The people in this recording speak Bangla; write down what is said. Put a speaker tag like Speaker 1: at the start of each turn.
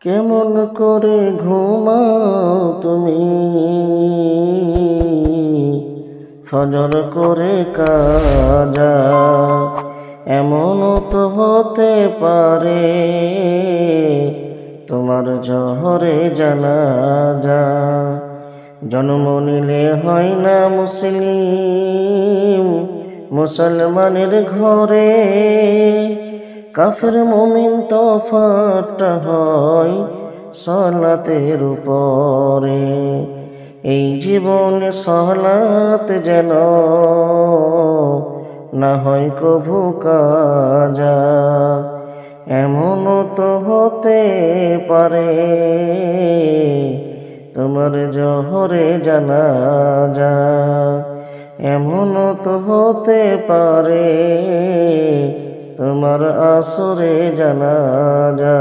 Speaker 1: কেমন করে ঘুমাও তুমি, ফজর করে কাজা। এমনও তো হতে পারে তোমার জহরে জানাজা। জন্ম নিলে হয় না মুসলিম মুসলমানের ঘরে, কাফের মুমিন তফাৎটা হয় সালাতের উপরে। এই জীবনে সালাত যেন না হয় কভু কাজা। এমনও তো হতে পারে তোমার জহরে জানাজা। এমনও তো হতে পারে তোমার আসরে জানাজা।